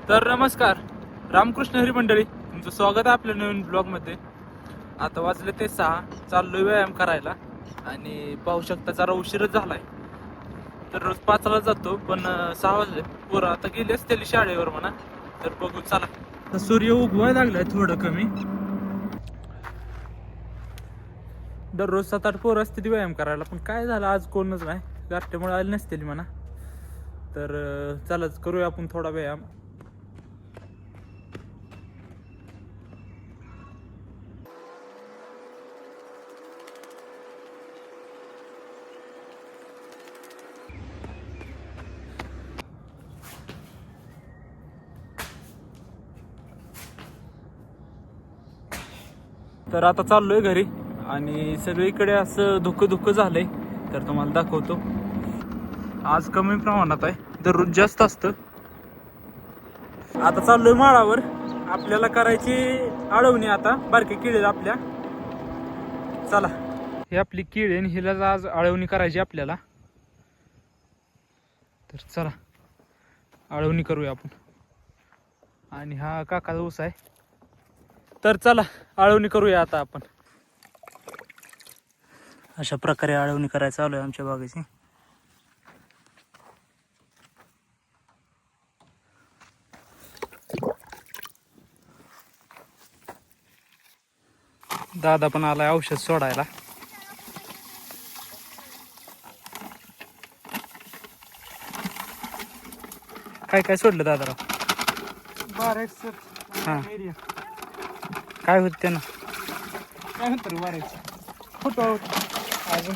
तर नमस्कार, रामकृष्ण हरी मंडळी, तुमचं स्वागत आहे आपल्या नवीन ब्लॉगमध्ये. आता वाजले ते 6, चाललोय व्यायाम करायला आणि पाहू शकता जरा उशीरच झालाय. तर रोज 5ला जातो पण 6 वाजले. पोरं आता गेली असतील शाळेवर म्हणा. तर बघू चला. तर सूर्य उगवायला लागलाय थोडं कमी. दररोज 7-8 पोरं असतील व्यायाम करायला, पण काय झालं आज कोणच नाही, गारठ्यामुळे आले नसतील म्हणा. तर चलाच करूया आपण थोडा व्यायाम. तर आता चाललोय घरी आणि सगळीकडे असं धुकं झालंय. तर तुम्हाला दाखवतो. आज कमी प्रमाणात आहे, दररोज जास्त असतं. आता चाललोय माळावर. आपल्याला करायची अळवणी. आता बारकी किडे आपल्या. चला, ही आपली किड आहे, हिला आज अळवणी करायची आपल्याला. तर चला अळवणी करूया आपण. आणि हा काकाचा ऊस आहे. तर चला अळवणी करूया आता आपण. अशा प्रकारे अळवणी करायला चालू आहे आमच्या बागेची. दादा पण आलाय औषध सोडायला. काय काय सोडलं दादाराव? हा, काय होत त्यानं? काय म्हणतो रे वारायचं फोटो अजून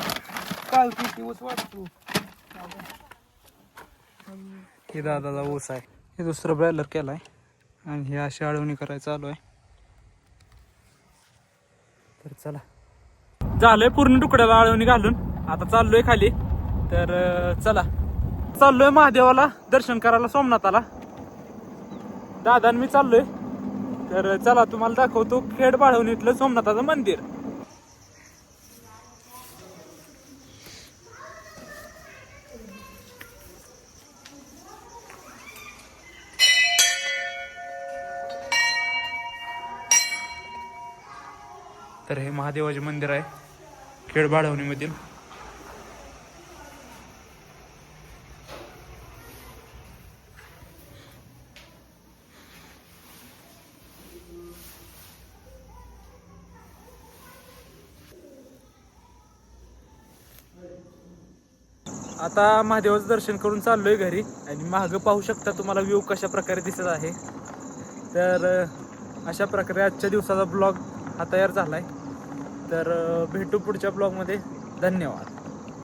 काल किती ऊस वाटतो. हे दादाचा ऊस आहे. हे दुसरं ब्रॉयलर केलाय आणि हे अशी अळवणी करायचं चालू आहे. तर चला, झालंय पूर्ण तुकड्याला अळवणी घालून. आता चाललोय खाली. तर चला, चाललोय महादेवाला दर्शन करायला सोमनाथाला. दादा आणि मी चाललोय. तर चला तुम्हाला दाखवतो खेड बाळवणीतलं सोमनाथाचं मंदिर. तर हे महादेवाचे मंदिर आहे खेड बाळवणीमधील. आता महादेवाचं दर्शन करून चाललोय घरी. आणि मागं पाहू शकता तुम्हाला व्ह्यू कशा प्रकारे दिसत आहे. तर अशा प्रकारे आजच्या दिवसाचा ब्लॉग हा तयार झालाय. तर भेटू पुढच्या ब्लॉगमध्ये. धन्यवाद.